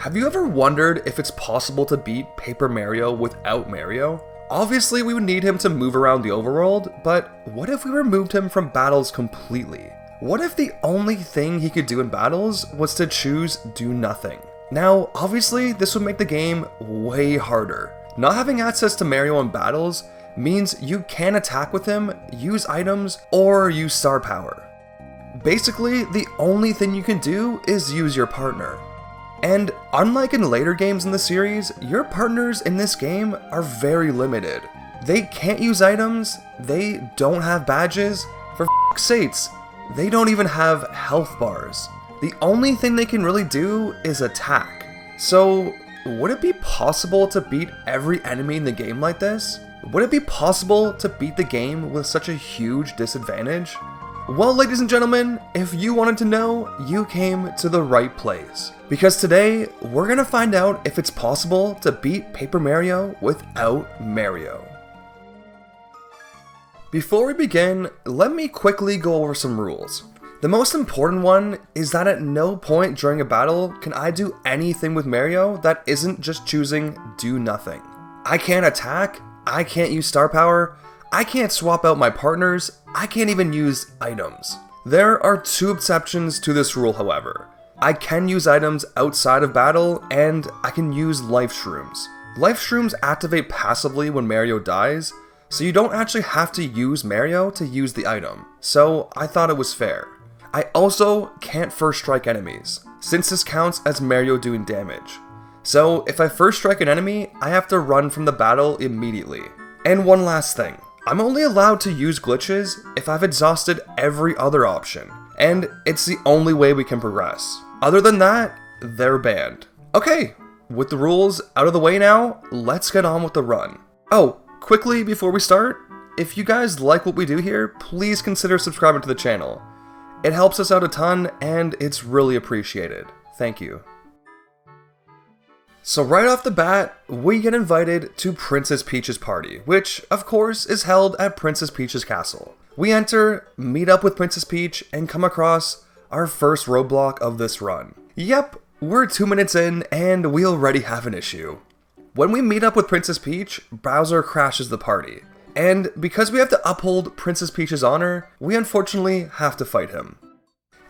Have you ever wondered if it's possible to beat Paper Mario without Mario? Obviously, we would need him to move around the overworld, but what if we removed him from battles completely? What if the only thing he could do in battles was to choose do nothing? Now, obviously, this would make the game way harder. Not having access to Mario in battles means you can't attack with him, use items, or use star power. Basically, the only thing you can do is use your partner. And unlike in later games in the series, your partners in this game are very limited. They can't use items, they don't have badges, for f***'s sakes, they don't even have health bars. The only thing they can really do is attack. So, would it be possible to beat every enemy in the game like this? Would it be possible to beat the game with such a huge disadvantage? Well, ladies and gentlemen, if you wanted to know, you came to the right place. Because today, we're gonna find out if it's possible to beat Paper Mario without Mario. Before we begin, let me quickly go over some rules. The most important one is that at no point during a battle can I do anything with Mario that isn't just choosing do nothing. I can't attack, I can't use star power, I can't swap out my partners, I can't even use items. There are two exceptions to this rule, however. I can use items outside of battle, and I can use life shrooms. Life shrooms activate passively when Mario dies, so you don't actually have to use Mario to use the item, so I thought it was fair. I also can't first strike enemies, since this counts as Mario doing damage. So if I first strike an enemy, I have to run from the battle immediately. And one last thing. I'm only allowed to use glitches if I've exhausted every other option, and it's the only way we can progress. Other than that, they're banned. Okay, with the rules out of the way now, let's get on with the run. Oh, quickly before we start, if you guys like what we do here, please consider subscribing to the channel. It helps us out a ton, and it's really appreciated. Thank you. So right off the bat, we get invited to Princess Peach's party, which, of course, is held at Princess Peach's castle. We enter, meet up with Princess Peach, and come across our first roadblock of this run. Yep, we're 2 minutes in, and we already have an issue. When we meet up with Princess Peach, Bowser crashes the party. And because we have to uphold Princess Peach's honor, we unfortunately have to fight him.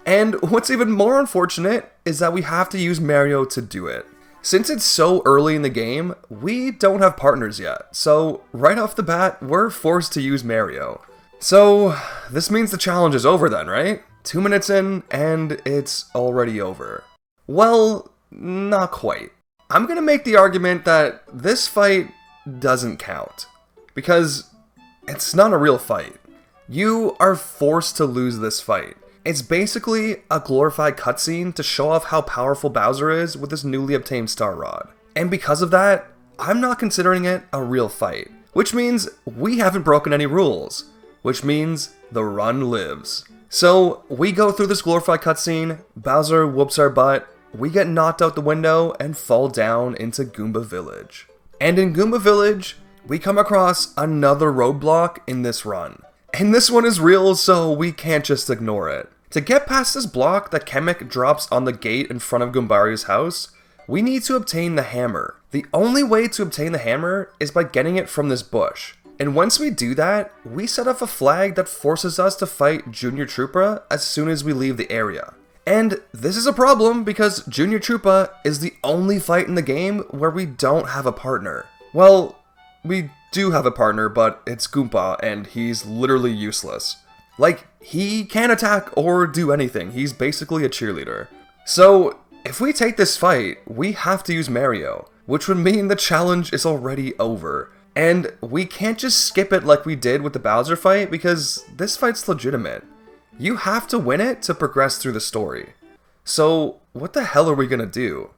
And what's even more unfortunate is that we have to use Mario to do it. Since it's so early in the game, we don't have partners yet, so right off the bat, we're forced to use Mario. So, this means the challenge is over then, right? 2 minutes in, and it's already over. Well, not quite. I'm gonna make the argument that this fight doesn't count, because it's not a real fight. You are forced to lose this fight. It's basically a glorified cutscene to show off how powerful Bowser is with his newly obtained Star Rod. And because of that, I'm not considering it a real fight. Which means we haven't broken any rules. Which means the run lives. So we go through this glorified cutscene, Bowser whoops our butt, we get knocked out the window and fall down into Goomba Village. And in Goomba Village, we come across another roadblock in this run. And this one is real, so we can't just ignore it. To get past this block that Kamek drops on the gate in front of Goombario's house, we need to obtain the hammer. The only way to obtain the hammer is by getting it from this bush. And once we do that, we set off a flag that forces us to fight Junior Troopa as soon as we leave the area. And this is a problem because Junior Troopa is the only fight in the game where we don't have a partner. Well, we do have a partner, but it's Goomba, and he's literally useless. Like, he can't attack or do anything, he's basically a cheerleader. So, if we take this fight, we have to use Mario, which would mean the challenge is already over. And we can't just skip it like we did with the Bowser fight, because this fight's legitimate. You have to win it to progress through the story. So, what the hell are we gonna do?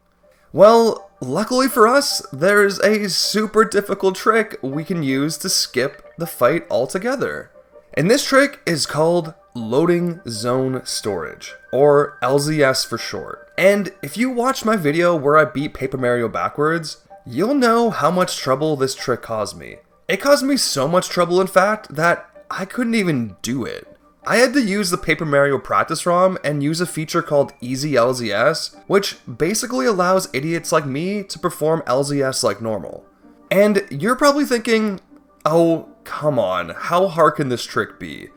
Well, luckily for us, there's a super difficult trick we can use to skip the fight altogether. And this trick is called Loading Zone Storage, or LZS for short. And if you watched my video where I beat Paper Mario backwards, you'll know how much trouble this trick caused me. It caused me so much trouble, in fact, that I couldn't even do it. I had to use the Paper Mario practice ROM and use a feature called Easy LZS, which basically allows idiots like me to perform LZS like normal. And you're probably thinking, oh, come on, how hard can this trick be?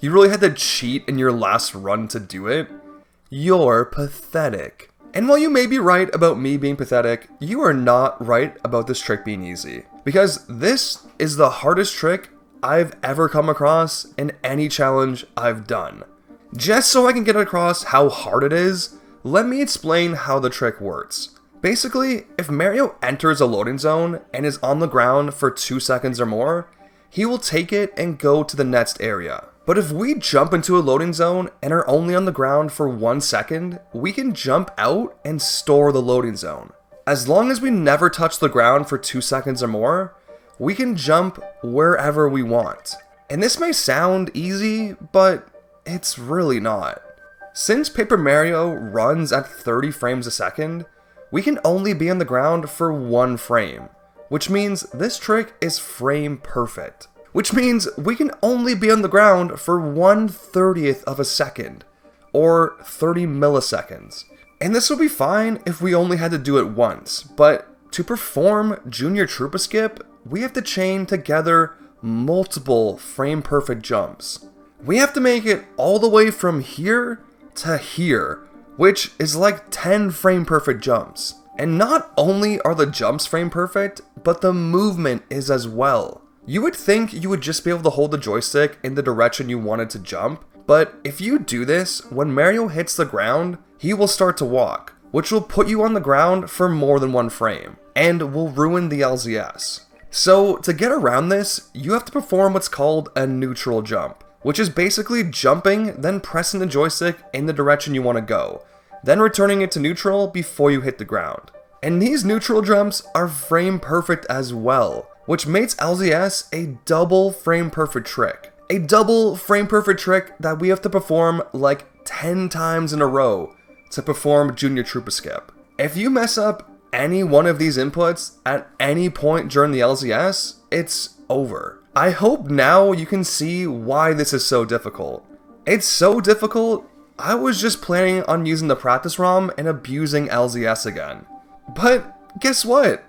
You really had to cheat in your last run to do it? You're pathetic. And while you may be right about me being pathetic, you are not right about this trick being easy. Because this is the hardest trick I've ever come across in any challenge I've done. Just so I can get across how hard it is, let me explain how the trick works. Basically, if Mario enters a loading zone and is on the ground for 2 seconds or more, he will take it and go to the next area. But if we jump into a loading zone and are only on the ground for 1 second, we can jump out and store the loading zone. As long as we never touch the ground for 2 seconds or more, we can jump wherever we want. And this may sound easy, but it's really not. Since Paper Mario runs at 30 frames a second, we can only be on the ground for 1 frame, which means this trick is frame perfect. Which means we can only be on the ground for 1/30th of a second, or 30 milliseconds. And this would be fine if we only had to do it once, but to perform Junior Troopa Skip, we have to chain together multiple frame perfect jumps. We have to make it all the way from here to here, which is like 10 frame perfect jumps. And not only are the jumps frame perfect, but the movement is as well. You would think you would just be able to hold the joystick in the direction you wanted to jump, but if you do this, when Mario hits the ground, he will start to walk, which will put you on the ground for more than 1 frame, and will ruin the LZS. So to get around this, you have to perform what's called a neutral jump, which is basically jumping, then pressing the joystick in the direction you want to go, then returning it to neutral before you hit the ground. And these neutral jumps are frame perfect as well, which makes LZS a double frame perfect trick. A double frame perfect trick that we have to perform like 10 times in a row to perform Junior Troopa Skip. If you mess up any one of these inputs at any point during the LZS, it's over. I hope now you can see why this is so difficult. It's so difficult, I was just planning on using the practice ROM and abusing LZS again. But guess what?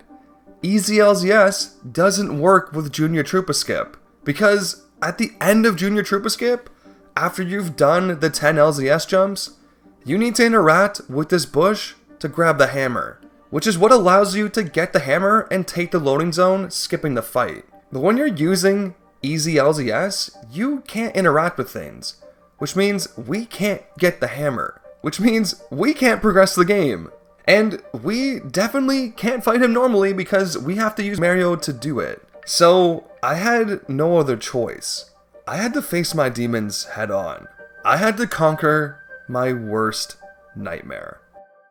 Easy LZS doesn't work with Junior Troopa Skip, because at the end of Junior Troopa Skip, after you've done the 10 LZS jumps, you need to interact with this bush to grab the hammer, which is what allows you to get the hammer and take the loading zone, skipping the fight. But when you're using Easy LZS, you can't interact with things, which means we can't get the hammer, which means we can't progress the game. And we definitely can't fight him normally because we have to use Mario to do it. So I had no other choice. I had to face my demons head on. I had to conquer my worst nightmare.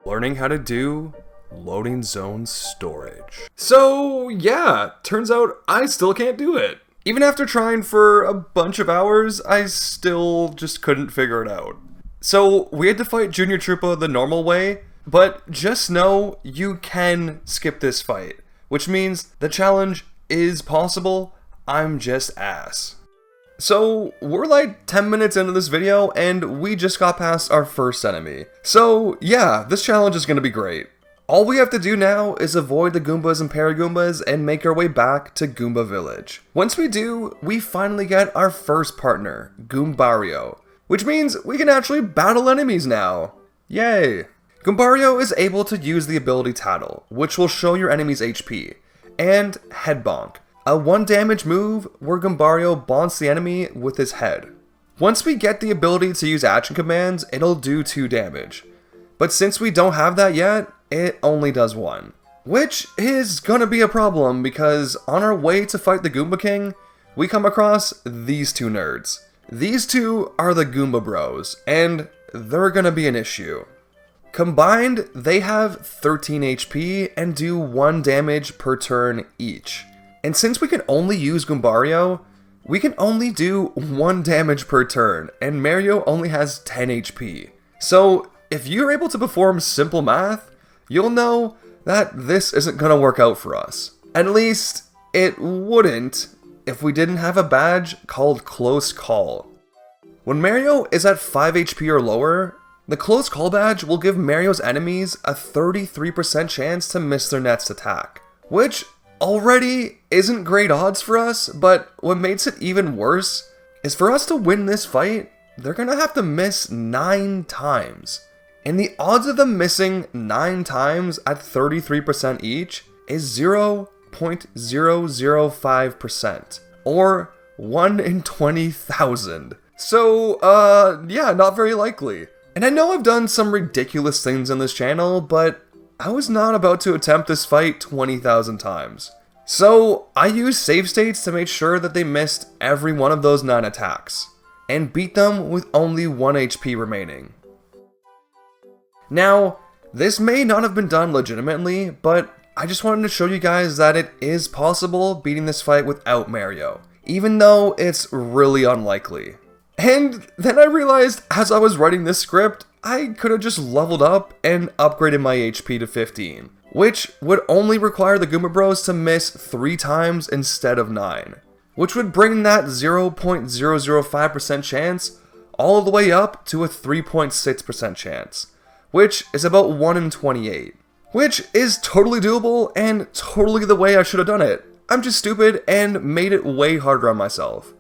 Learning how to do loading zone storage. So yeah, turns out I still can't do it. Even after trying for a bunch of hours, I still just couldn't figure it out. So we had to fight Junior Troopa the normal way, but just know you can skip this fight, which means the challenge is possible. I'm just ass. So we're like 10 minutes into this video and we just got past our first enemy. So yeah, this challenge is gonna be great. All we have to do now is avoid the Goombas and Paragoombas and make our way back to Goomba Village. Once we do, we finally get our first partner, Goombario, which means we can actually battle enemies now. Yay! Goombario is able to use the ability Tattle, which will show your enemy's HP, and Head Bonk, a 1 damage move where Goombario bonks the enemy with his head. Once we get the ability to use action commands, it'll do 2 damage. But since we don't have that yet, it only does 1. Which is gonna be a problem because on our way to fight the Goomba King, we come across these 2 nerds. These 2 are the Goomba Bros, and they're gonna be an issue. Combined, they have 13 HP and do 1 damage per turn each. And since we can only use Goombario, we can only do 1 damage per turn, and Mario only has 10 HP. So if you're able to perform simple math, you'll know that this isn't gonna work out for us. At least, it wouldn't if we didn't have a badge called Close Call, When Mario is at 5 HP or lower, the Close Call badge will give Mario's enemies a 33% chance to miss their next attack, which already isn't great odds for us, but what makes it even worse is for us to win this fight, they're gonna have to miss 9 times. And the odds of them missing 9 times at 33% each is 0.005%, or 1 in 20,000. So, yeah, not very likely. And I know I've done some ridiculous things on this channel, but I was not about to attempt this fight 20,000 times. So, I used save states to make sure that they missed every one of those 9 attacks, and beat them with only 1 HP remaining. Now, this may not have been done legitimately, but I just wanted to show you guys that it is possible beating this fight without Mario, even though it's really unlikely. And then I realized as I was writing this script, I could have just leveled up and upgraded my HP to 15, which would only require the Goomba Bros to miss 3 times instead of 9, which would bring that 0.005% chance all the way up to a 3.6% chance, which is about 1 in 28, which is totally doable and totally the way I should have done it. I'm just stupid and made it way harder on myself.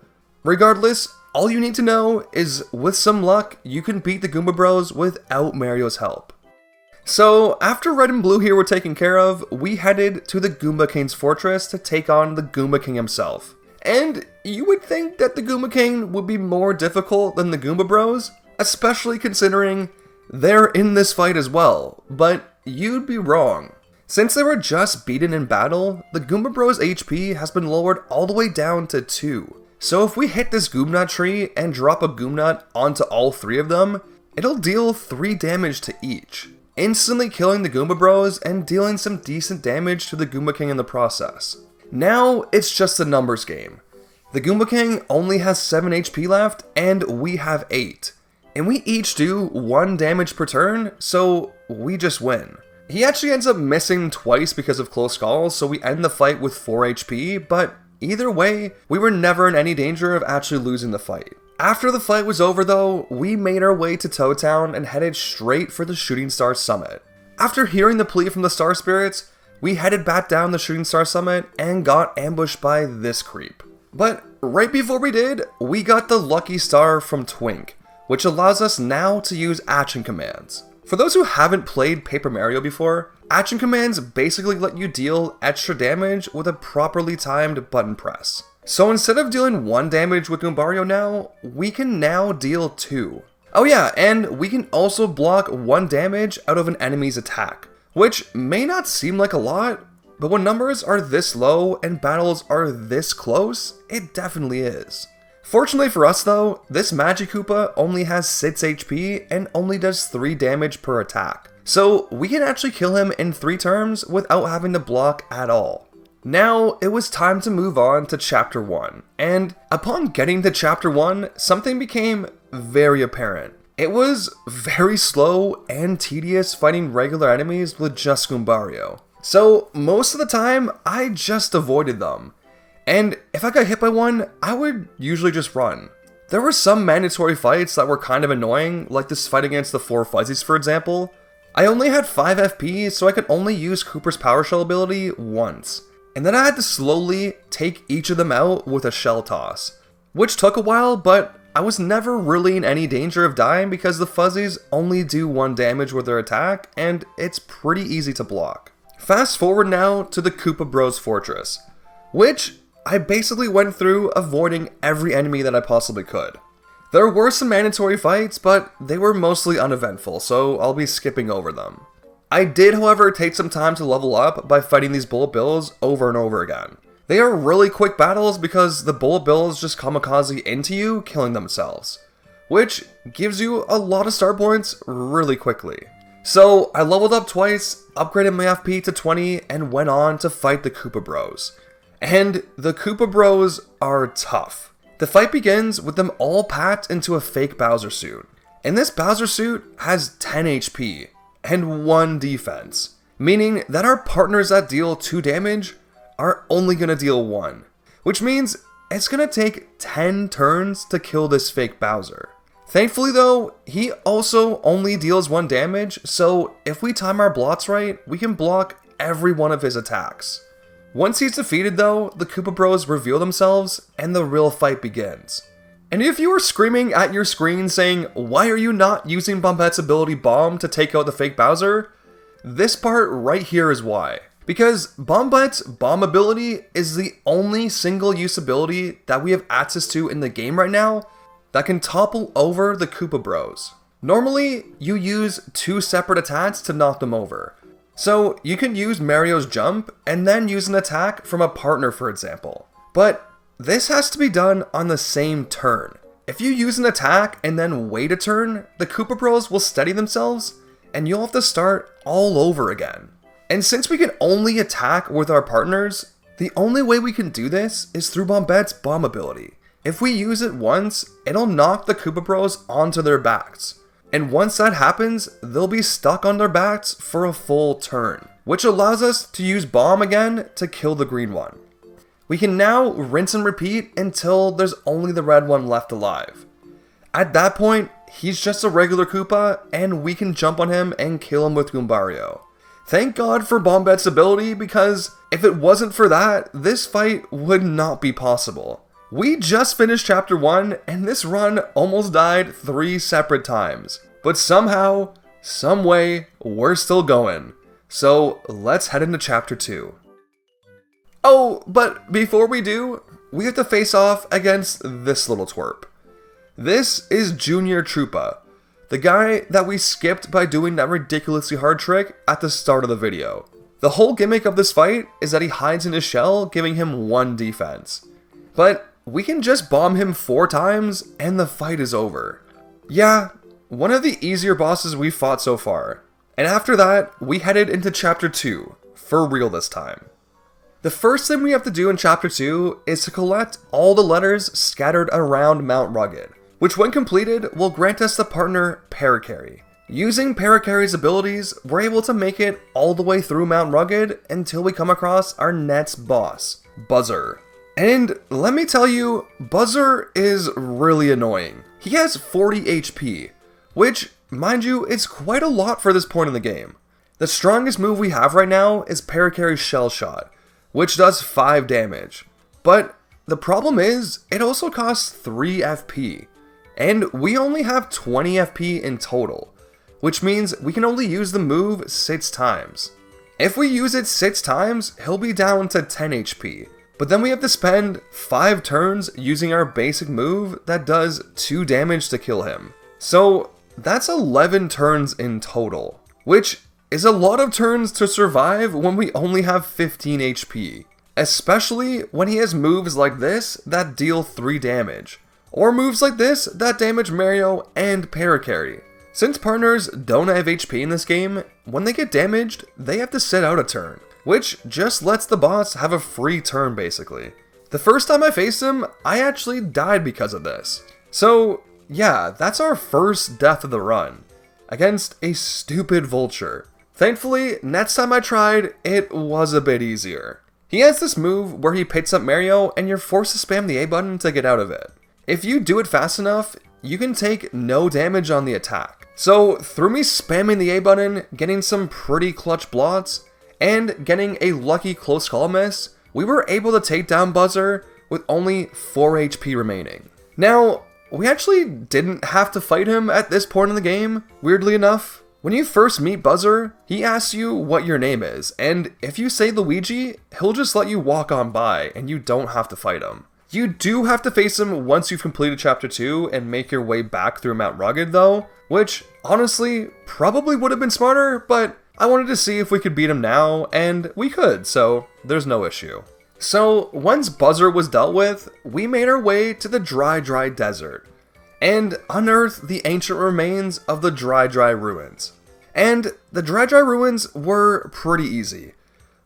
Regardless, all you need to know is with some luck, you can beat the Goomba Bros without Mario's help. So after Red and Blue here were taken care of, we headed to the Goomba King's fortress to take on the Goomba King himself. And you would think that the Goomba King would be more difficult than the Goomba Bros, especially considering they're in this fight as well, but you'd be wrong. Since they were just beaten in battle, the Goomba Bros HP has been lowered all the way down to 2. So if we hit this Goomnut tree and drop a Goomnut onto all 3 of them, it'll deal 3 damage to each, instantly killing the Goomba Bros and dealing some decent damage to the Goomba King in the process. Now it's just a numbers game. The Goomba King only has 7 HP left and we have 8. And we each do 1 damage per turn, so we just win. He actually ends up missing twice because of Close Calls, so we end the fight with 4 HP, but either way, we were never in any danger of actually losing the fight. After the fight was over though, we made our way to Toad Town and headed straight for the Shooting Star Summit. After hearing the plea from the Star Spirits, we headed back down the Shooting Star Summit and got ambushed by this creep. But right before we did, we got the Lucky Star from Twink, which allows us now to use action commands. For those who haven't played Paper Mario before, action commands basically let you deal extra damage with a properly timed button press. So instead of dealing 1 damage with Goombario now, we can now deal 2. Oh yeah, and we can also block 1 damage out of an enemy's attack, which may not seem like a lot, but when numbers are this low and battles are this close, it definitely is. Fortunately for us though, this Magikoopa only has 6 HP and only does 3 damage per attack. So we can actually kill him in 3 turns without having to block at all. Now it was time to move on to Chapter 1, and upon getting to Chapter 1, something became very apparent. It was very slow and tedious fighting regular enemies with just Goombario. So most of the time, I just avoided them. And if I got hit by one, I would usually just run. There were some mandatory fights that were kind of annoying, like this fight against the 4 Fuzzies for example. I only had 5 FP, so I could only use Kooper's Power Shell ability once. And then I had to slowly take each of them out with a shell toss, which took a while, but I was never really in any danger of dying because the Fuzzies only do 1 damage with their attack, and it's pretty easy to block. Fast forward now to the Koopa Bros Fortress, which I basically went through avoiding every enemy that I possibly could. There were some mandatory fights, but they were mostly uneventful, so I'll be skipping over them. I did, however, take some time to level up by fighting these Bullet Bills over and over again. They are really quick battles because the Bullet Bills just kamikaze into you, killing themselves, which gives you a lot of star points really quickly. So I leveled up twice, upgraded my FP to 20, and went on to fight the Koopa Bros. And the Koopa Bros are tough. The fight begins with them all packed into a fake Bowser suit. And this Bowser suit has 10 HP and 1 defense, meaning that our partners that deal 2 damage are only going to deal 1, which means it's going to take 10 turns to kill this fake Bowser. Thankfully though, he also only deals 1 damage, so if we time our blocks right, we can block every one of his attacks. Once he's defeated though, the Koopa Bros reveal themselves and the real fight begins. And if you are screaming at your screen saying, why are you not using Bombette's ability Bomb to take out the fake Bowser? This part right here is why. Because Bombette's Bomb ability is the only single use ability that we have access to in the game right now that can topple over the Koopa Bros. Normally, you use 2 separate attacks to knock them over. So you can use Mario's jump and then use an attack from a partner, for example. But this has to be done on the same turn. If you use an attack and then wait a turn, the Koopa Bros will steady themselves and you'll have to start all over again. And since we can only attack with our partners, the only way we can do this is through Bombette's Bomb ability. If we use it once, it'll knock the Koopa Bros onto their backs. And once that happens, they'll be stuck on their backs for a full turn, which allows us to use Bomb again to kill the green one. We can now rinse and repeat until there's only the red one left alive. At that point, he's just a regular Koopa, and we can jump on him and kill him with Goombario. Thank God for Bombette's ability, because if it wasn't for that, this fight would not be possible. We just finished Chapter 1, and this run almost died 3 separate times. But somehow, someway, we're still going. So let's head into Chapter 2. Oh, but before we do, we have to face off against this little twerp. This is Junior Troopa, the guy that we skipped by doing that ridiculously hard trick at the start of the video. The whole gimmick of this fight is that he hides in his shell, giving him 1 defense. But we can just bomb him 4 times and the fight is over. Yeah, one of the easier bosses we've fought so far. And after that, we headed into Chapter 2, for real this time. The first thing we have to do in Chapter 2 is to collect all the letters scattered around Mount Rugged, which when completed will grant us the partner Parakarry. Using Parakarry's abilities, we're able to make it all the way through Mount Rugged until we come across our next boss, Buzzer. And let me tell you, Buzzer is really annoying. He has 40 HP, which, mind you, is quite a lot for this point in the game. The strongest move we have right now is Parakarry's Shell Shot, which does 5 damage. But the problem is, it also costs 3 FP, and we only have 20 FP in total, which means we can only use the move 6 times. If we use it 6 times, he'll be down to 10 HP, but then we have to spend 5 turns using our basic move that does 2 damage to kill him. So that's 11 turns in total, which is a lot of turns to survive when we only have 15 HP, especially when he has moves like this that deal 3 damage, or moves like this that damage Mario and Parakarry. Since partners don't have HP in this game, when they get damaged, they have to sit out a turn, which just lets the boss have a free turn basically. The first time I faced him, I actually died because of this. So yeah, that's our first death of the run, against a stupid vulture. Thankfully, next time I tried, it was a bit easier. He has this move where he picks up Mario and you're forced to spam the A button to get out of it. If you do it fast enough, you can take no damage on the attack. So through me spamming the A button, getting some pretty clutch blocks, and getting a lucky close call miss, we were able to take down Buzzer with only 4 HP remaining. Now, we actually didn't have to fight him at this point in the game, weirdly enough. When you first meet Buzzer, he asks you what your name is, and if you say Luigi, he'll just let you walk on by and you don't have to fight him. You do have to face him once you've completed Chapter 2 and make your way back through Mount Rugged though, which honestly probably would have been smarter, but I wanted to see if we could beat him now, and we could, so there's no issue. So once Buzzer was dealt with, we made our way to the Dry Desert, and unearthed the ancient remains of the Dry Ruins. And the Dry Ruins were pretty easy.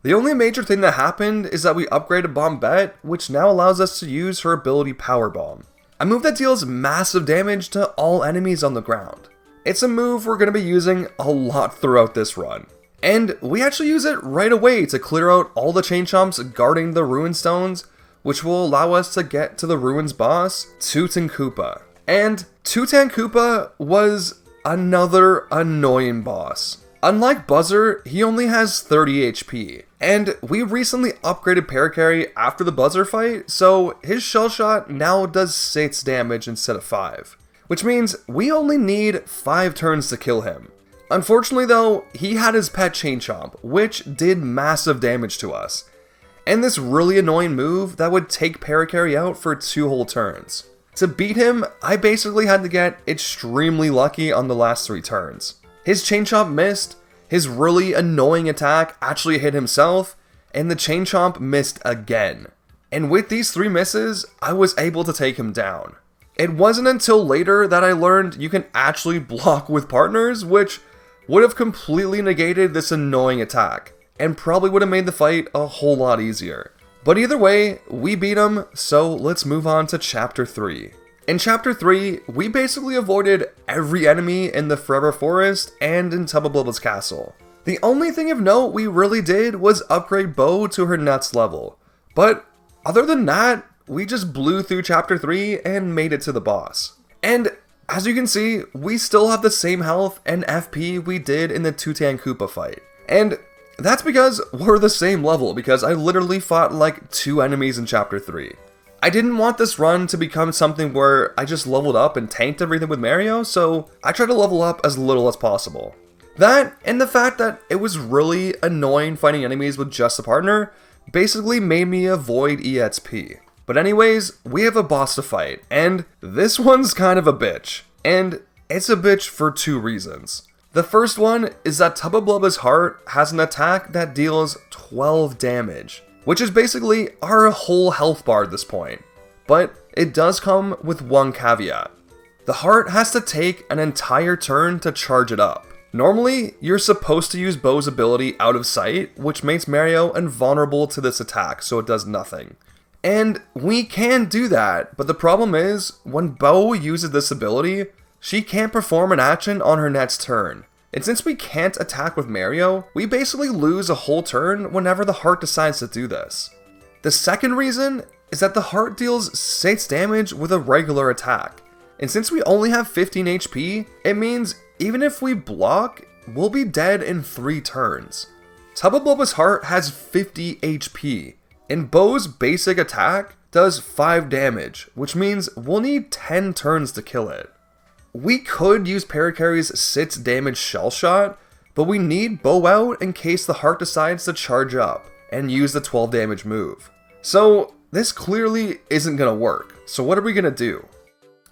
The only major thing that happened is that we upgraded Bombette, which now allows us to use her ability Power Bomb, a move that deals massive damage to all enemies on the ground. It's a move we're going to be using a lot throughout this run. And we actually use it right away to clear out all the Chain Chomps guarding the Ruin Stones, which will allow us to get to the Ruins boss, Tootin' Koopa. And Tutan Koopa was another annoying boss. Unlike Buzzer, he only has 30 HP, and we recently upgraded Parakarry after the Buzzer fight, so his Shell Shot now does 6 damage instead of 5, which means we only need 5 turns to kill him. Unfortunately though, he had his pet Chain Chomp, which did massive damage to us, and this really annoying move that would take Parakarry out for 2 whole turns. To beat him, I basically had to get extremely lucky on the last 3 turns. His Chain Chomp missed, his really annoying attack actually hit himself, and the Chain Chomp missed again. And with these 3 misses, I was able to take him down. It wasn't until later that I learned you can actually block with partners, which would have completely negated this annoying attack, and probably would have made the fight a whole lot easier. But either way, we beat him, so let's move on to Chapter 3. In Chapter 3, we basically avoided every enemy in the Forever Forest and in Tubba Blubba's castle. The only thing of note we really did was upgrade Bow to her next level. But other than that, we just blew through Chapter 3 and made it to the boss. And as you can see, we still have the same health and FP we did in the Tutan Koopa fight. And that's because we're the same level, because I literally fought like 2 enemies in Chapter 3. I didn't want this run to become something where I just leveled up and tanked everything with Mario, so I tried to level up as little as possible. That, and the fact that it was really annoying fighting enemies with just a partner, basically made me avoid EXP. But anyways, we have a boss to fight, and this one's kind of a bitch. And it's a bitch for 2 reasons. The first one is that Tubba Blubba's heart has an attack that deals 12 damage, which is basically our whole health bar at this point. But it does come with one caveat. The heart has to take an entire turn to charge it up. Normally, you're supposed to use Bow's ability out of sight, which makes Mario invulnerable to this attack, so it does nothing. And we can do that, but the problem is, when Bow uses this ability, she can't perform an action on her next turn. And since we can't attack with Mario, we basically lose a whole turn whenever the heart decides to do this. The second reason is that the heart deals 6 damage with a regular attack. And since we only have 15 HP, it means even if we block, we'll be dead in 3 turns. Tubba Blubba's heart has 50 HP, and Bow's basic attack does 5 damage, which means we'll need 10 turns to kill it. We could use Parakarry's 6 damage Shell Shot, but we need Bow out in case the heart decides to charge up and use the 12 damage move. So this clearly isn't gonna work, so what are we gonna do?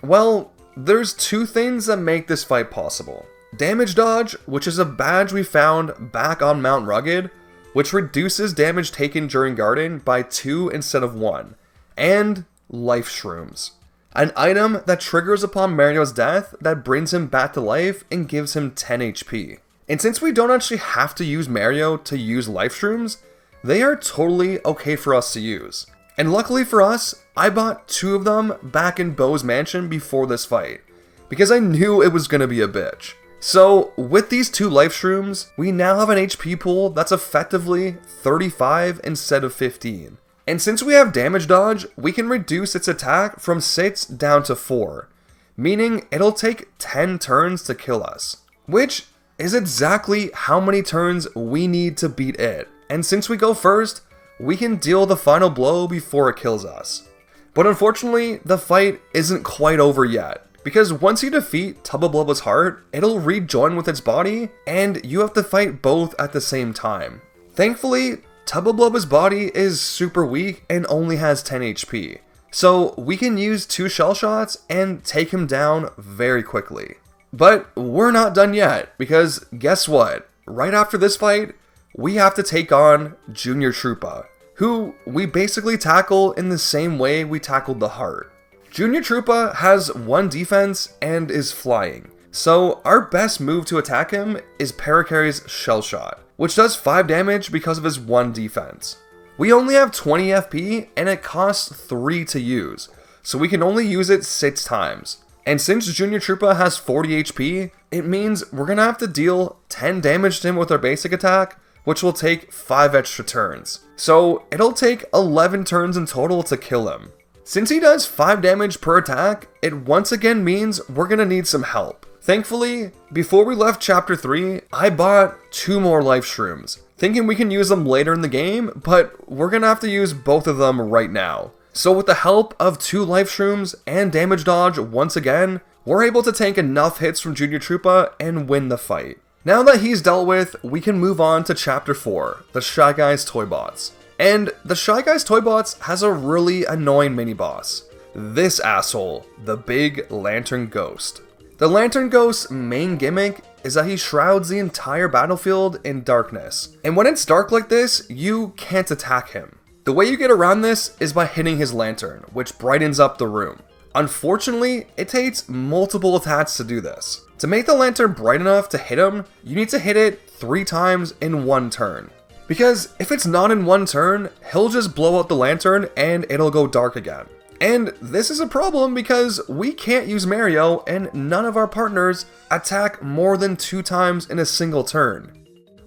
Well, there's 2 things that make this fight possible. Damage Dodge, which is a badge we found back on Mount Rugged, which reduces damage taken during guarding by 2 instead of 1, and Life Shrooms, an item that triggers upon Mario's death that brings him back to life and gives him 10 HP. And since we don't actually have to use Mario to use Life Shrooms, they are totally okay for us to use. And luckily for us, I bought 2 of them back in Bow's mansion before this fight, because I knew it was gonna be a bitch. So with these 2 Life Shrooms, we now have an HP pool that's effectively 35 instead of 15. And since we have Damage Dodge, we can reduce its attack from 6 down to 4, meaning it'll take 10 turns to kill us, which is exactly how many turns we need to beat it. And since we go first, we can deal the final blow before it kills us. But unfortunately, the fight isn't quite over yet, because once you defeat Tubba Blubba's heart, it'll rejoin with its body, and you have to fight both at the same time. Thankfully, Tubba Blubba's body is super weak and only has 10 HP, so we can use 2 Shell Shots and take him down very quickly. But we're not done yet, because guess what? Right after this fight, we have to take on Junior Troopa, who we basically tackle in the same way we tackled the heart. Junior Troopa has 1 defense and is flying, so our best move to attack him is Parakarry's Shell Shot, which does 5 damage because of his 1 defense. We only have 20 FP and it costs 3 to use, so we can only use it 6 times. And since Junior Troopa has 40 HP, it means we're gonna have to deal 10 damage to him with our basic attack, which will take 5 extra turns. So it'll take 11 turns in total to kill him. Since he does 5 damage per attack, it once again means we're gonna need some help. Thankfully, before we left Chapter 3, I bought 2 more Life Shrooms, thinking we can use them later in the game, but we're gonna have to use both of them right now. So with the help of 2 Life Shrooms and Damage Dodge once again, we're able to tank enough hits from Junior Troopa and win the fight. Now that he's dealt with, we can move on to Chapter 4, the Shy Guys Toy Bots. And the Shy Guys Toy Bots has a really annoying mini-boss. This asshole, the Big Lantern Ghost. The Lantern Ghost's main gimmick is that he shrouds the entire battlefield in darkness. And when it's dark like this, you can't attack him. The way you get around this is by hitting his lantern, which brightens up the room. Unfortunately, it takes multiple attacks to do this. To make the lantern bright enough to hit him, you need to hit it 3 times in 1 turn. Because if it's not in 1 turn, he'll just blow out the lantern and it'll go dark again. And this is a problem because we can't use Mario and none of our partners attack more than 2 times in a single turn.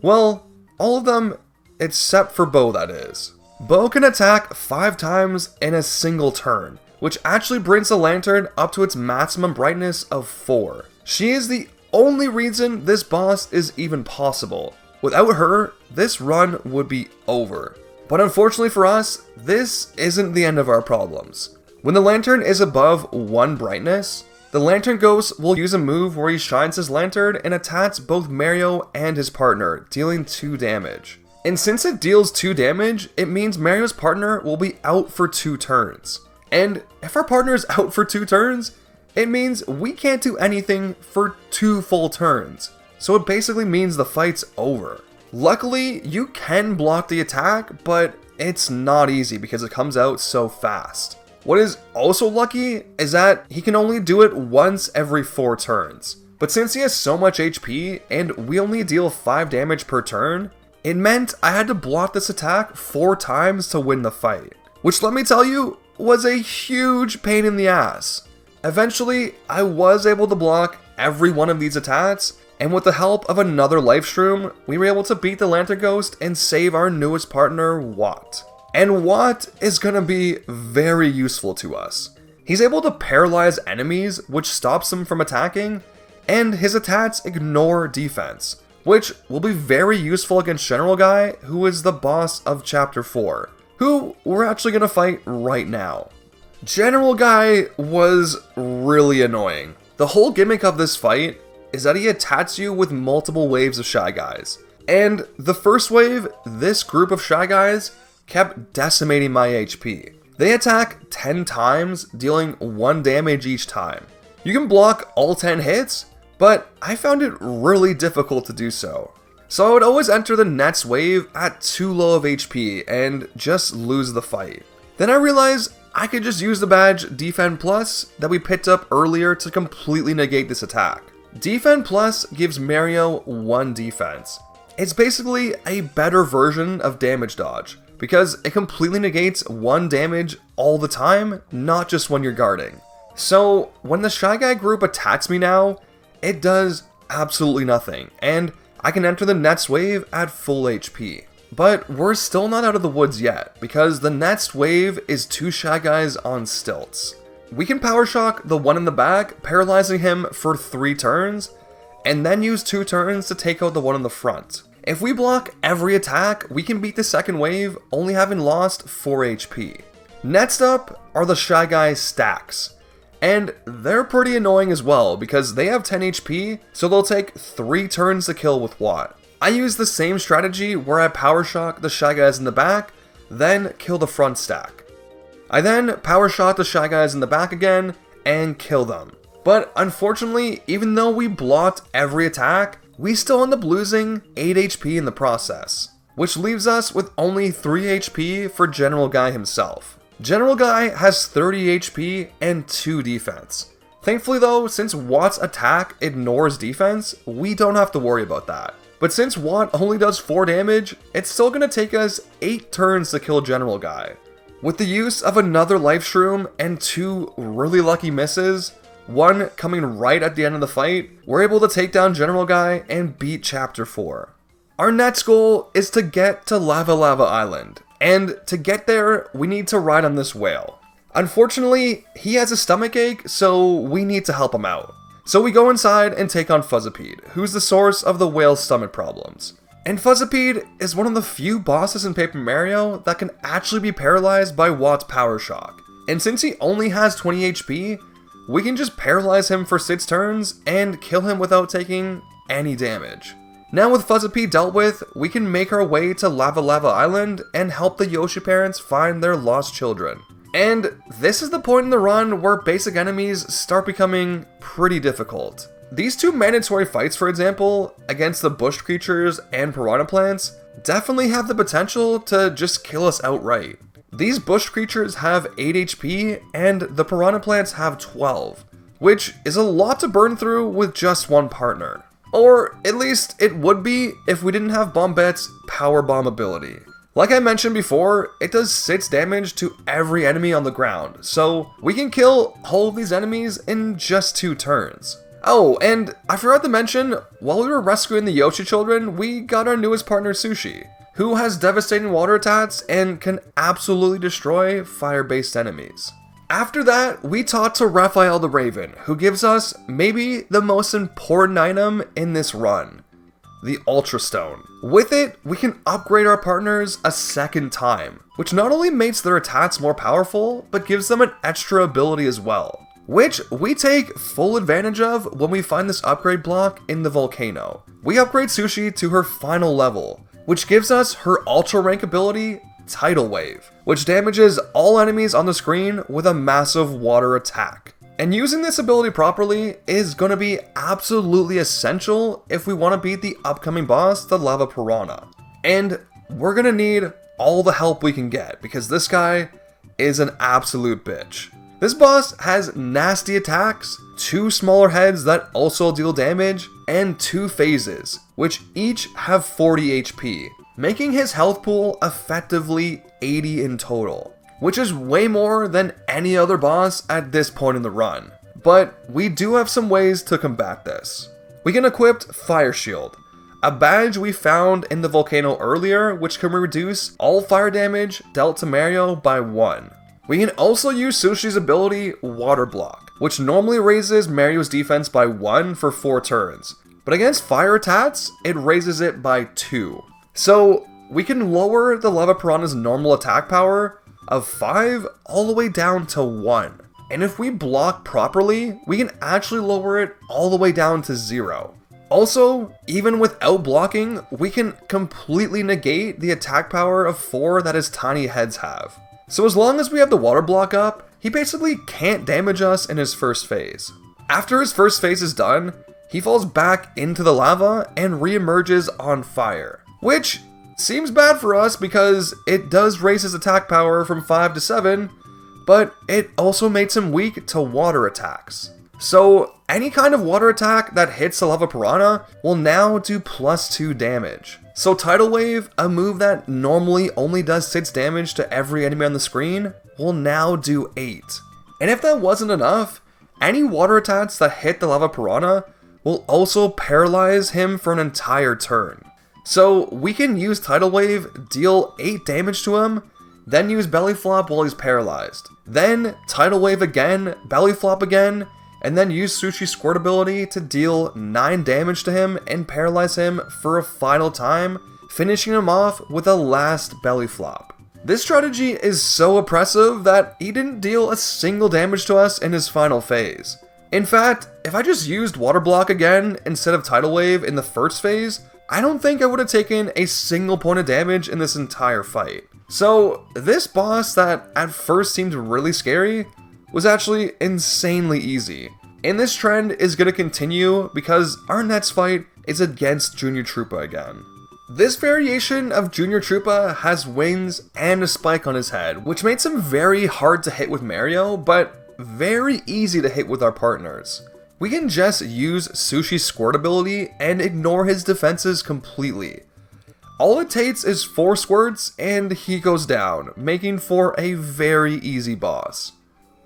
Well, all of them except for Bo, that is. Bo can attack 5 times in a single turn, which actually brings the lantern up to its maximum brightness of 4. She is the only reason this boss is even possible. Without her, this run would be over. But unfortunately for us, this isn't the end of our problems. When the lantern is above 1 brightness, the Lantern Ghost will use a move where he shines his lantern and attacks both Mario and his partner, dealing 2 damage. And since it deals 2 damage, it means Mario's partner will be out for 2 turns. And if our partner is out for 2 turns, it means we can't do anything for 2 full turns. So it basically means the fight's over. Luckily, you can block the attack, but it's not easy because it comes out so fast. What is also lucky is that he can only do it once every 4 turns. But since he has so much HP and we only deal 5 damage per turn, it meant I had to block this attack 4 times to win the fight. Which, let me tell you, was a huge pain in the ass. Eventually, I was able to block every one of these attacks, and with the help of another Life Shroom, we were able to beat the Lantern Ghost and save our newest partner, Watt. And Watt is gonna be very useful to us. He's able to paralyze enemies, which stops them from attacking, and his attacks ignore defense, which will be very useful against General Guy, who is the boss of Chapter 4, who we're actually gonna fight right now. General Guy was really annoying. The whole gimmick of this fight is that he attacks you with multiple waves of Shy Guys. And the first wave, this group of Shy Guys kept decimating my HP. They attack 10 times, dealing 1 damage each time. You can block all 10 hits, but I found it really difficult to do so. So I would always enter the next wave at too low of HP and just lose the fight. Then I realized I could just use the badge Defend Plus that we picked up earlier to completely negate this attack. Defend Plus gives Mario 1 defense. It's basically a better version of Damage Dodge, because it completely negates 1 damage all the time, not just when you're guarding. So when the Shy Guy group attacks me now, it does absolutely nothing, and I can enter the next wave at full HP. But we're still not out of the woods yet, because the next wave is 2 Shy Guys on stilts. We can Power Shock the one in the back, paralyzing him for 3 turns, and then use 2 turns to take out the one in the front. If we block every attack, we can beat the second wave, only having lost 4 HP. Next up are the Shy Guy stacks. And they're pretty annoying as well, because they have 10 HP, so they'll take 3 turns to kill with Watt. I use the same strategy where I Power Shock the Shy Guys in the back, then kill the front stack. I then Power Shot the Shy Guys in the back again, and kill them. But unfortunately, even though we blocked every attack, we still end up losing 8 HP in the process, which leaves us with only 3 HP for General Guy himself. General Guy has 30 HP and 2 defense. Thankfully though, since Watt's attack ignores defense, we don't have to worry about that. But since Watt only does 4 damage, it's still going to take us 8 turns to kill General Guy. With the use of another Life Shroom and 2 really lucky misses, one coming right at the end of the fight, we're able to take down General Guy and beat Chapter 4. Our next goal is to get to Lava Lava Island, and to get there, we need to ride on this whale. Unfortunately, he has a stomach ache, so we need to help him out. So we go inside and take on Fuzzipede, who's the source of the whale's stomach problems. And Fuzzipede is one of the few bosses in Paper Mario that can actually be paralyzed by Watt's Power Shock. And since he only has 20 HP, we can just paralyze him for 6 turns and kill him without taking any damage. Now with Fuzzipede dealt with, we can make our way to Lava Lava Island and help the Yoshi parents find their lost children. And this is the point in the run where basic enemies start becoming pretty difficult. These 2 mandatory fights, for example, against the bush creatures and piranha plants, definitely have the potential to just kill us outright. These bush creatures have 8 HP and the piranha plants have 12, which is a lot to burn through with just one partner. Or at least it would be if we didn't have Bombette's Power Bomb ability. Like I mentioned before, it does 6 damage to every enemy on the ground, so we can kill all of these enemies in just 2 turns. Oh, and I forgot to mention, while we were rescuing the Yoshi children, we got our newest partner Sushi, who has devastating water attacks and can absolutely destroy fire-based enemies. After that, we talked to Raphael the Raven, who gives us maybe the most important item in this run, the Ultra Stone. With it, we can upgrade our partners a second time, which not only makes their attacks more powerful, but gives them an extra ability as well, which we take full advantage of when we find this upgrade block in the volcano. We upgrade Sushi to her final level, which gives us her Ultra Rank ability, Tidal Wave, which damages all enemies on the screen with a massive water attack. And using this ability properly is going to be absolutely essential if we want to beat the upcoming boss, the Lava Piranha. And we're going to need all the help we can get, because this guy is an absolute bitch. This boss has nasty attacks, 2 smaller heads that also deal damage, and 2 phases, which each have 40 HP, making his health pool effectively 80 in total, which is way more than any other boss at this point in the run. But we do have some ways to combat this. We can equip Fire Shield, a badge we found in the volcano earlier, which can reduce all fire damage dealt to Mario by 1. We can also use Sushi's ability, Water Block, which normally raises Mario's defense by 1 for 4 turns, but against fire attacks, it raises it by 2. So we can lower the Lava Piranha's normal attack power of 5 all the way down to 1. And if we block properly, we can actually lower it all the way down to 0. Also, even without blocking, we can completely negate the attack power of 4 that his tiny heads have. So as long as we have the water block up, he basically can't damage us in his first phase. After his first phase is done, he falls back into the lava and re-emerges on fire, which seems bad for us because it does raise his attack power from 5 to 7, but it also makes him weak to water attacks. So any kind of water attack that hits the Lava Piranha will now do +2 damage. So Tidal Wave, a move that normally only does 6 damage to every enemy on the screen, will now do 8. And if that wasn't enough, any water attacks that hit the Lava Piranha will also paralyze him for an entire turn. So we can use Tidal Wave, deal 8 damage to him, then use Belly Flop while he's paralyzed. Then Tidal Wave again, Belly Flop again, and then use Sushi's Squirt ability to deal 9 damage to him and paralyze him for a final time, finishing him off with a last Belly Flop. This strategy is so oppressive that he didn't deal a single damage to us in his final phase. In fact, if I just used Water Block again instead of Tidal Wave in the first phase, I don't think I would have taken a single point of damage in this entire fight. So this boss that at first seemed really scary was actually insanely easy. And this trend is going to continue because our next fight is against Junior Troopa again. This variation of Junior Troopa has wings and a spike on his head, which makes him very hard to hit with Mario, but very easy to hit with our partners. We can just use Sushi's Squirt ability and ignore his defenses completely. All it takes is 4 squirts and he goes down, making for a very easy boss.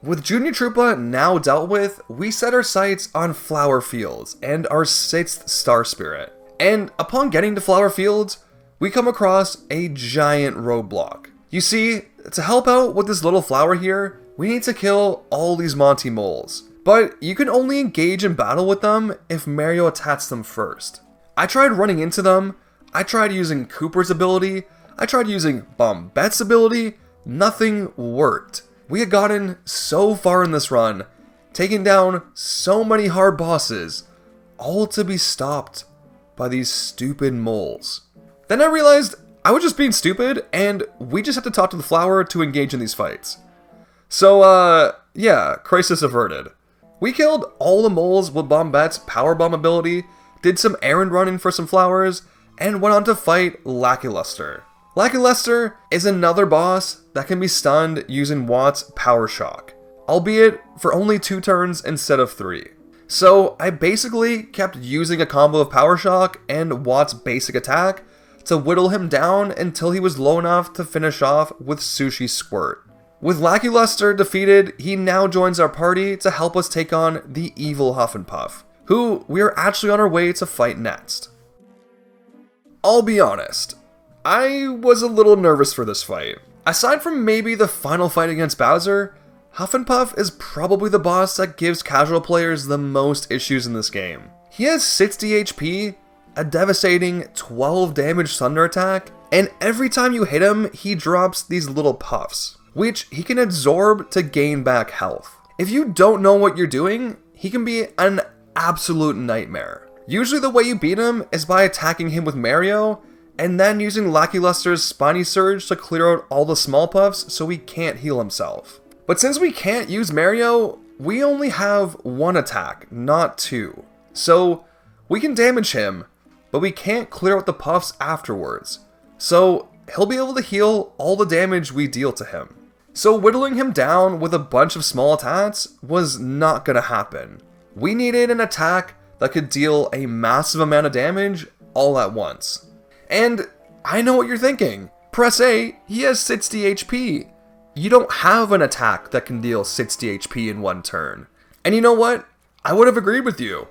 With Junior Troopa now dealt with, we set our sights on Flower Fields and our 6th Star Spirit. And upon getting to Flower Fields, we come across a giant roadblock. You see, to help out with this little flower here, we need to kill all these Monty moles. But you can only engage in battle with them if Mario attacks them first. I tried running into them, I tried using Kooper's ability, I tried using Bombette's ability, nothing worked. We had gotten so far in this run, taking down so many hard bosses, all to be stopped by these stupid moles. Then I realized I was just being stupid, and we just had to talk to the flower to engage in these fights. So, yeah, crisis averted. We killed all the moles with Bombette's Power Bomb ability, did some errand running for some flowers, and went on to fight Lackluster. Lackluster is another boss that can be stunned using Watt's Power Shock, albeit for only 2 turns instead of 3. So I basically kept using a combo of Power Shock and Watt's basic attack to whittle him down until he was low enough to finish off with Sushi Squirt. With Lackluster defeated, he now joins our party to help us take on the evil Huff and Puff, who we are actually on our way to fight next. I'll be honest, I was a little nervous for this fight. Aside from maybe the final fight against Bowser, Huff and Puff is probably the boss that gives casual players the most issues in this game. He has 60 HP, a devastating 12 damage thunder attack, and every time you hit him, he drops these little puffs, which he can absorb to gain back health. If you don't know what you're doing, he can be an absolute nightmare. Usually the way you beat him is by attacking him with Mario, and then using Lackluster's Spiny Surge to clear out all the small puffs so he can't heal himself. But since we can't use Mario, we only have 1 attack, not 2. So we can damage him, but we can't clear out the puffs afterwards. So he'll be able to heal all the damage we deal to him. So whittling him down with a bunch of small attacks was not gonna happen. We needed an attack that could deal a massive amount of damage all at once. And I know what you're thinking. Press A, he has 60 HP. You don't have an attack that can deal 60 HP in 1 turn. And you know what? I would have agreed with you.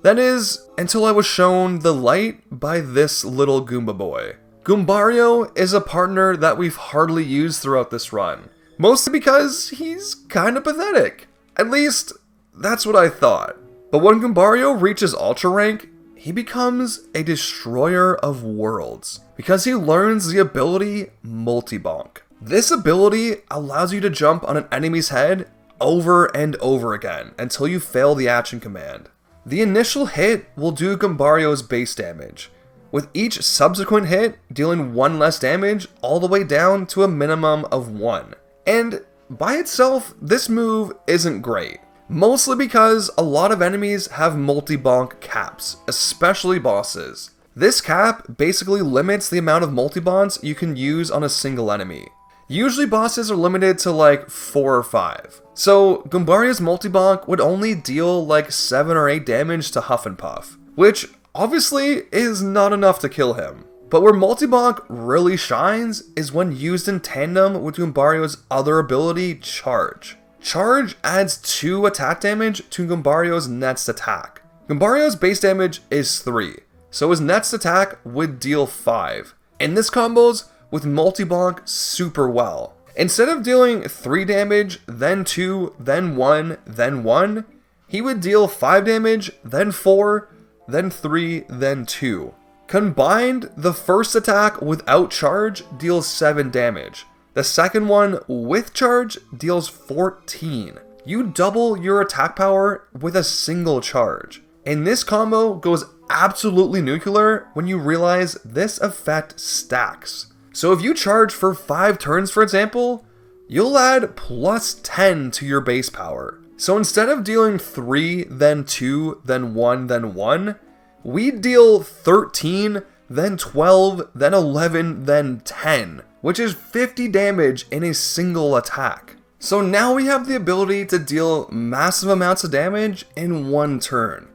That is, until I was shown the light by this little Goomba boy. Goombario is a partner that we've hardly used throughout this run. Mostly because he's kinda pathetic. At least, that's what I thought. But when Goombario reaches Ultra Rank, he becomes a destroyer of worlds. Because he learns the ability Multi-Bonk. This ability allows you to jump on an enemy's head over and over again until you fail the action command. The initial hit will do Goombario's base damage, with each subsequent hit dealing 1 less damage all the way down to a minimum of 1. And by itself, this move isn't great. Mostly because a lot of enemies have multi-bonk caps, especially bosses. This cap basically limits the amount of multi-bonks you can use on a single enemy. Usually bosses are limited to like 4 or 5. So Goombario's multi-bonk would only deal like 7 or 8 damage to Huff and Puff, which obviously is not enough to kill him. But where multi-bonk really shines is when used in tandem with Goombario's other ability, Charge. Charge adds 2 attack damage to Goombario's next attack. Goombario's base damage is 3, so his next attack would deal 5. And this combos with multi-bonk super well. Instead of dealing 3 damage, then 2, then 1, then 1, he would deal 5 damage, then 4, then 3, then 2. Combined, the first attack without charge deals 7 damage. The second one with charge deals 14. You double your attack power with a single charge. And this combo goes absolutely nuclear when you realize this effect stacks. So if you charge for 5 turns, for example, you'll add plus 10 to your base power. So instead of dealing 3, then 2, then 1, then 1, we deal 13, then 12, then 11, then 10, which is 50 damage in a single attack. So now we have the ability to deal massive amounts of damage in 1 turn.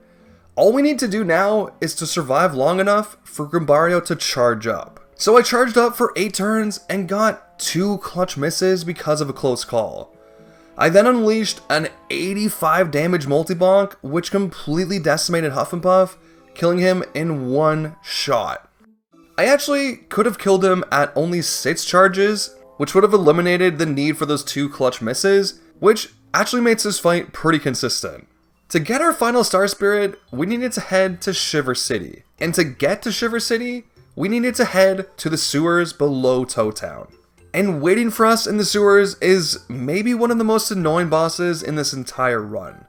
All we need to do now is to survive long enough for Goombario to charge up. So I charged up for 8 turns and got 2 clutch misses because of a close call. I then unleashed an 85 damage multi-bonk, which completely decimated Huff and Puff, killing him in 1 shot. I actually could have killed him at only 6 charges, which would have eliminated the need for those 2 clutch misses, which actually makes this fight pretty consistent. To get our final Star Spirit, we needed to head to Shiver City. And to get to Shiver City, we needed to head to the sewers below Toad Town. And waiting for us in the sewers is maybe one of the most annoying bosses in this entire run.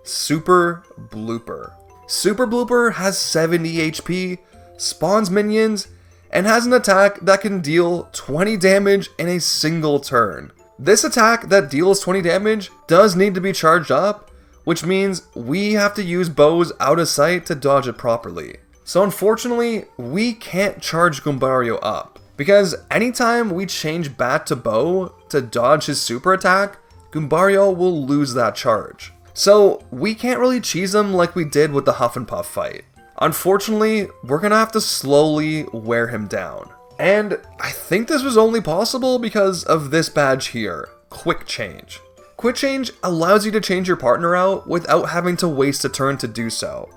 Super Blooper. Super Blooper has 70 HP, spawns minions, and has an attack that can deal 20 damage in a single turn. This attack that deals 20 damage does need to be charged up, which means we have to use bows out of sight to dodge it properly. So unfortunately, we can't charge Goombario up, because anytime we change Bat to bow to dodge his super attack, Goombario will lose that charge. So we can't really cheese him like we did with the Huff and Puff fight. Unfortunately, we're gonna have to slowly wear him down. And I think this was only possible because of this badge here, Quick Change. Quick Change allows you to change your partner out without having to waste a turn to do so.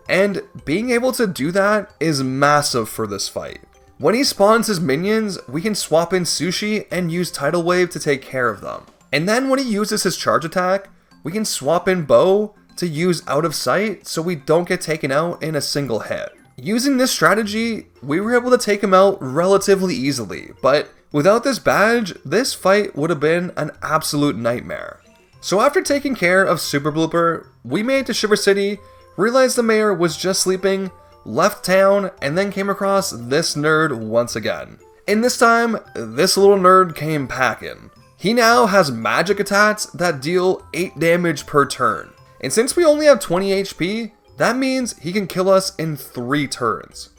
And being able to do that is massive for this fight. When he spawns his minions, we can swap in Sushi and use Tidal Wave to take care of them. And then when he uses his charge attack, we can swap in Bow to use out of sight so we don't get taken out in a single hit. Using this strategy, we were able to take him out relatively easily, but without this badge, this fight would have been an absolute nightmare. So after taking care of Super Blooper, we made it to Shiver City, realized the mayor was just sleeping, left town, and then came across this nerd once again. And this time, this little nerd came packing. He now has magic attacks that deal 8 damage per turn. And since we only have 20 HP, that means he can kill us in 3 turns.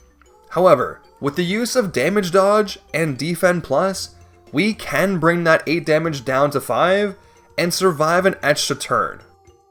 However, with the use of Damage Dodge and Defend Plus, we can bring that 8 damage down to 5 and survive an extra turn.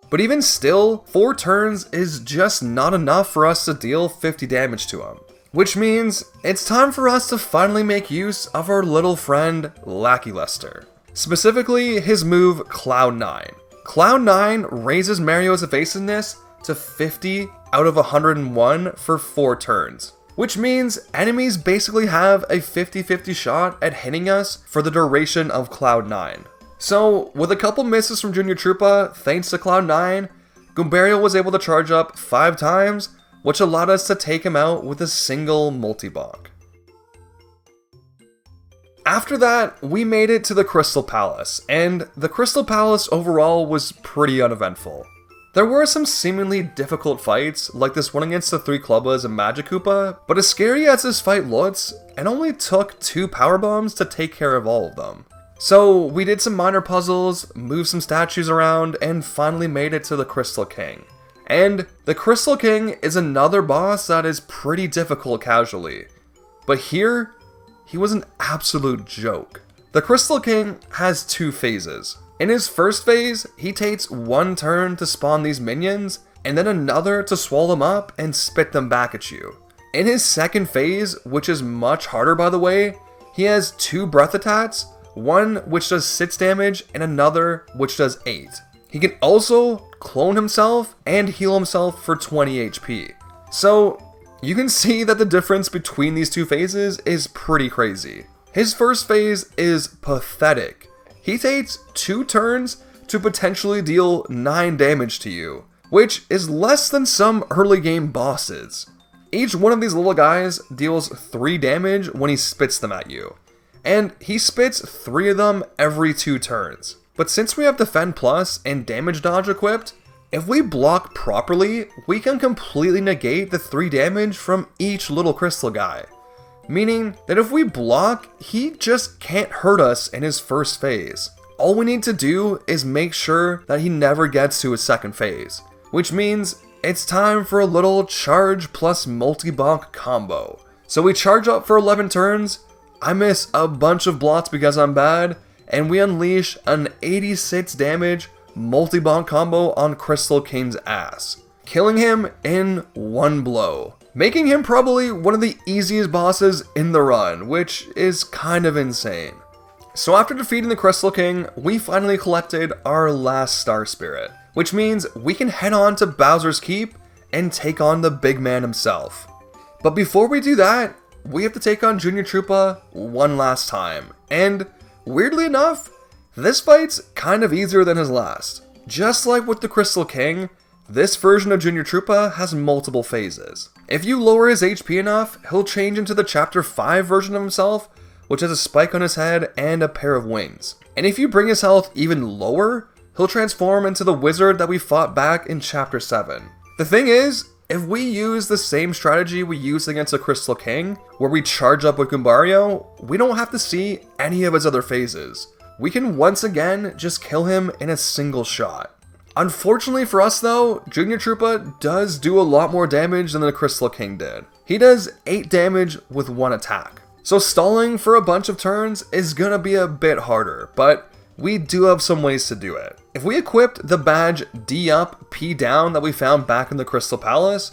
But even still, 4 turns is just not enough for us to deal 50 damage to him. Which means it's time for us to finally make use of our little friend Lackey Lester. Specifically, his move Cloud 9. Cloud 9 raises Mario's evasiveness to 50 out of 101 for 4 turns. Which means enemies basically have a 50-50 shot at hitting us for the duration of Cloud 9. So, with a couple misses from Junior Troopa, thanks to Cloud 9, Goombario was able to charge up 5 times, which allowed us to take him out with a single multi-bonk. After that, we made it to the Crystal Palace, and the Crystal Palace overall was pretty uneventful. There were some seemingly difficult fights, like this one against the 3 Clubbas and Magic Koopa, but as scary as this fight looks, it only took 2 power bombs to take care of all of them. So we did some minor puzzles, moved some statues around, and finally made it to the Crystal King. And the Crystal King is another boss that is pretty difficult casually. But here, he was an absolute joke. The Crystal King has 2 phases. In his first phase, he takes 1 turn to spawn these minions, and then another to swallow them up and spit them back at you. In his second phase, which is much harder by the way, he has 2 breath attacks, one which does 6 damage and another which does 8. He can also clone himself and heal himself for 20 HP. So you can see that the difference between these 2 phases is pretty crazy. His first phase is pathetic. He takes 2 turns to potentially deal 9 damage to you, which is less than some early game bosses. Each one of these little guys deals 3 damage when he spits them at you. And he spits 3 of them every 2 turns. But since we have Defend Plus and Damage Dodge equipped, if we block properly, we can completely negate the 3 damage from each little crystal guy. Meaning that if we block, he just can't hurt us in his first phase. All we need to do is make sure that he never gets to his second phase. Which means it's time for a little charge plus multi-bonk combo. So we charge up for 11 turns, I miss a bunch of blocks because I'm bad, and we unleash an 86 damage multi-bonk combo on Crystal King's ass, killing him in 1 blow, making him probably one of the easiest bosses in the run, which is kind of insane. So after defeating the Crystal King, we finally collected our last Star Spirit, which means we can head on to Bowser's Keep and take on the big man himself. But before we do that, we have to take on Junior Troopa one last time, and weirdly enough, this fight's kind of easier than his last. Just like with the Crystal King, this version of Junior Troopa has multiple phases. If you lower his HP enough, he'll change into the Chapter 5 version of himself, which has a spike on his head and a pair of wings. And if you bring his health even lower, he'll transform into the wizard that we fought back in Chapter 7. The thing is, if we use the same strategy we used against the Crystal King, where we charge up with Goombario, we don't have to see any of his other phases. We can once again just kill him in a single shot. Unfortunately for us though, Junior Troopa does do a lot more damage than the Crystal King did. He does 8 damage with 1 attack. So stalling for a bunch of turns is gonna be a bit harder, but we do have some ways to do it. If we equipped the badge D up, P down that we found back in the Crystal Palace,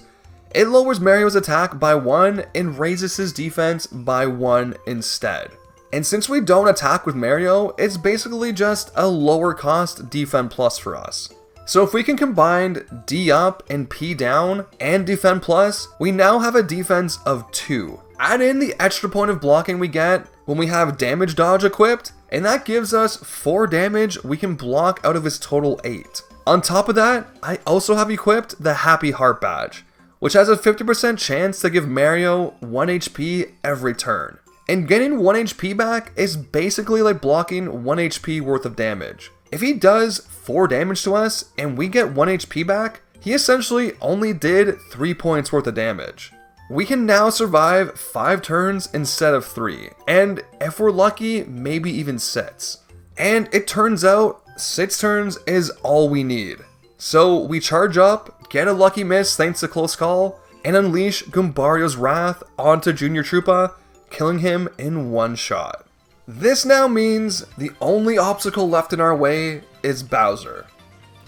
it lowers Mario's attack by 1 and raises his defense by 1 instead. And since we don't attack with Mario, it's basically just a lower cost Defend Plus for us. So if we can combine D up and P down and Defend Plus, we now have a defense of 2. Add in the extra point of blocking we get when we have Damage Dodge equipped, and that gives us 4 damage we can block out of his total 8. On top of that, I also have equipped the Happy Heart badge, which has a 50% chance to give Mario 1 HP every turn. And getting 1 HP back is basically like blocking 1 HP worth of damage. If he does 4 damage to us and we get 1 HP back, he essentially only did 3 points worth of damage. We can now survive 5 turns instead of 3, and if we're lucky, maybe even 6. And it turns out 6 turns is all we need. So we charge up, get a lucky miss thanks to Close Call, and unleash Goombario's Wrath onto Junior Troopa, killing him in 1 shot. This now means the only obstacle left in our way is Bowser.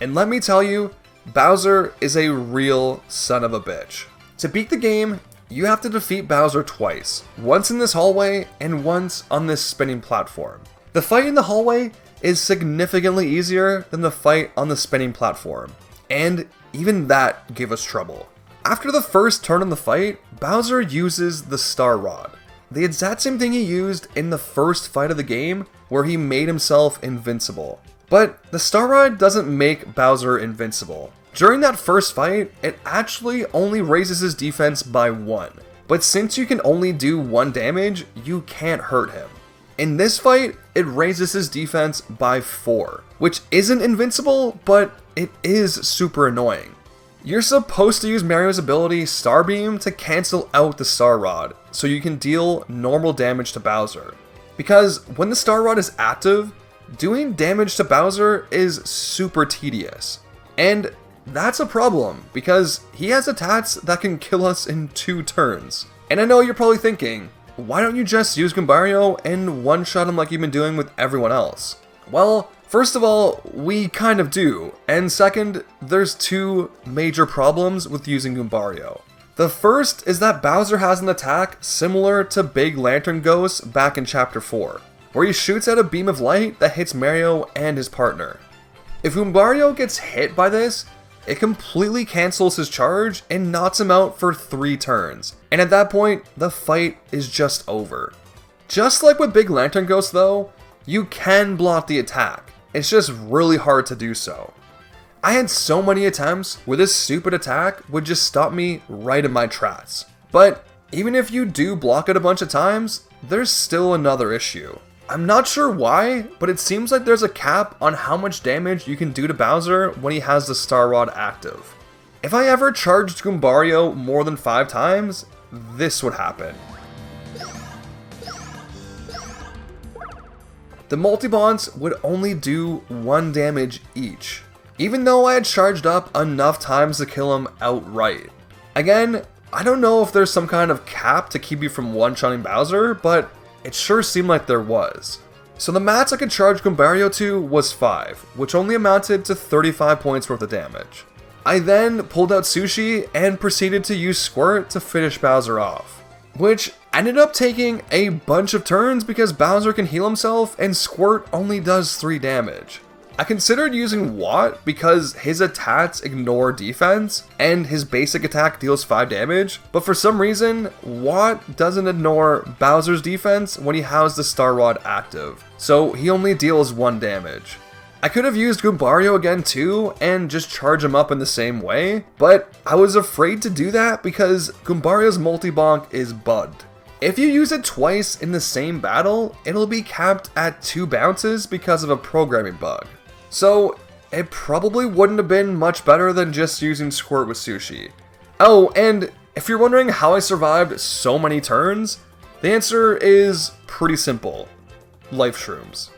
And let me tell you, Bowser is a real son of a bitch. To beat the game, you have to defeat Bowser twice, once in this hallway and once on this spinning platform. The fight in the hallway is significantly easier than the fight on the spinning platform, and even that gave us trouble. After the first turn in the fight, Bowser uses the Star Rod, the exact same thing he used in the first fight of the game where he made himself invincible. But the Star Rod doesn't make Bowser invincible. During that first fight, it actually only raises his defense by 1. But since you can only do 1 damage, you can't hurt him. In this fight, it raises his defense by 4, which isn't invincible, but it is super annoying. You're supposed to use Mario's ability Starbeam to cancel out the Star Rod, so you can deal normal damage to Bowser. Because when the Star Rod is active, doing damage to Bowser is super tedious. And that's a problem, because he has attacks that can kill us in 2 turns. And I know you're probably thinking, why don't you just use Goombario and one-shot him like you've been doing with everyone else? Well, first of all, we kind of do, and second, there's 2 major problems with using Goombario. The first is that Bowser has an attack similar to Big Lantern Ghost back in Chapter 4, where he shoots out a beam of light that hits Mario and his partner. If Goombario gets hit by this, it completely cancels his charge and knocks him out for 3 turns, and at that point, the fight is just over. Just like with Big Lantern Ghost though, you can block the attack, it's just really hard to do so. I had so many attempts where this stupid attack would just stop me right in my tracks. But even if you do block it a bunch of times, there's still another issue. I'm not sure why, but it seems like there's a cap on how much damage you can do to Bowser when he has the Star Rod active. If I ever charged Goombario more than 5 times, this would happen. The multi-bonds would only do 1 damage each, even though I had charged up enough times to kill him outright. Again, I don't know if there's some kind of cap to keep you from one-shotting Bowser, but it sure seemed like there was. So the max I could charge Goombario to was 5, which only amounted to 35 points worth of damage. I then pulled out Sushi and proceeded to use Squirt to finish Bowser off, which ended up taking a bunch of turns because Bowser can heal himself and Squirt only does 3 damage. I considered using Watt because his attacks ignore defense and his basic attack deals 5 damage, but for some reason, Watt doesn't ignore Bowser's defense when he has the Star Rod active, so he only deals 1 damage. I could have used Goombario again too and just charge him up in the same way, but I was afraid to do that because Goombario's multi-bonk is bugged. If you use it twice in the same battle, it'll be capped at 2 bounces because of a programming bug. So, it probably wouldn't have been much better than just using Squirt with Sushi. Oh, and if you're wondering how I survived so many turns, the answer is pretty simple. Life Shrooms.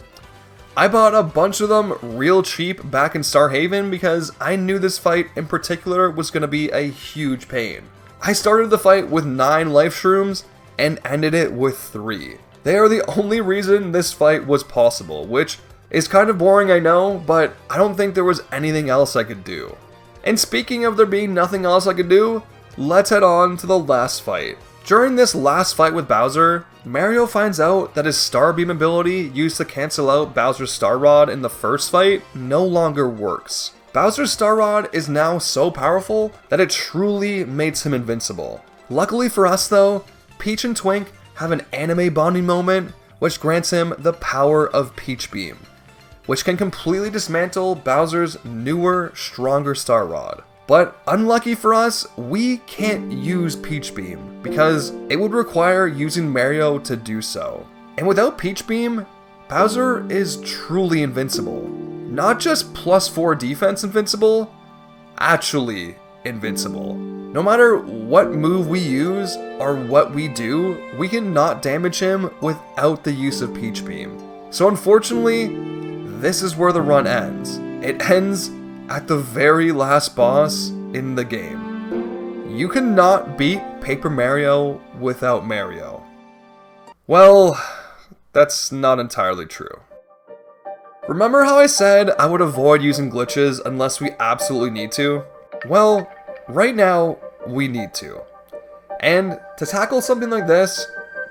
I bought a bunch of them real cheap back in Starhaven because I knew this fight in particular was going to be a huge pain. I started the fight with 9 Life Shrooms and ended it with 3. They are the only reason this fight was possible, which is kind of boring, I know, but I don't think there was anything else I could do. And speaking of there being nothing else I could do, let's head on to the last fight. During this last fight with Bowser, Mario finds out that his Star Beam ability used to cancel out Bowser's Star Rod in the first fight no longer works. Bowser's Star Rod is now so powerful that it truly makes him invincible. Luckily for us though, Peach and Twink have an anime bonding moment which grants him the power of Peach Beam, which can completely dismantle Bowser's newer, stronger Star Rod. But unlucky for us, we can't use Peach Beam because it would require using Mario to do so. And without Peach Beam, Bowser is truly invincible. Not just +4 defense invincible, actually invincible. No matter what move we use or what we do, we cannot damage him without the use of Peach Beam. So unfortunately, this is where the run ends. It ends at the very last boss in the game. You cannot beat Paper Mario without Mario. Well, that's not entirely true. Remember how I said I would avoid using glitches unless we absolutely need to? Well, right now, we need to. And to tackle something like this,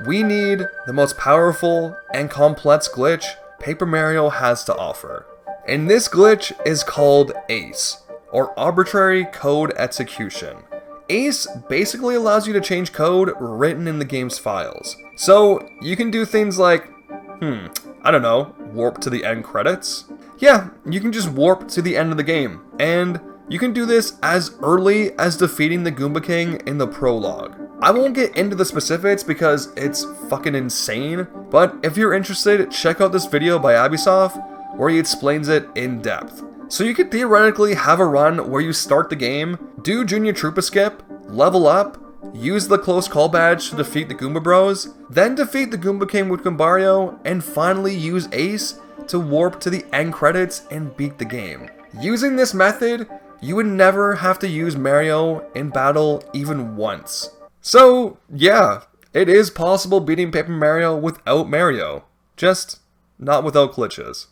we need the most powerful and complex glitch Paper Mario has to offer. And this glitch is called ACE, or Arbitrary Code Execution. ACE basically allows you to change code written in the game's files. So you can do things like, I don't know, warp to the end credits? Yeah, you can just warp to the end of the game, and you can do this as early as defeating the Goomba King in the prologue. I won't get into the specifics because it's fucking insane, but if you're interested, check out this video by Abisoft where he explains it in depth. So you could theoretically have a run where you start the game, do Junior Troopa Skip, level up, use the Close Call badge to defeat the Goomba Bros, then defeat the Goomba King with Goombario, and finally use Ace to warp to the end credits and beat the game. Using this method, you would never have to use Mario in battle even once. So yeah, it is possible beating Paper Mario without Mario, just not without glitches.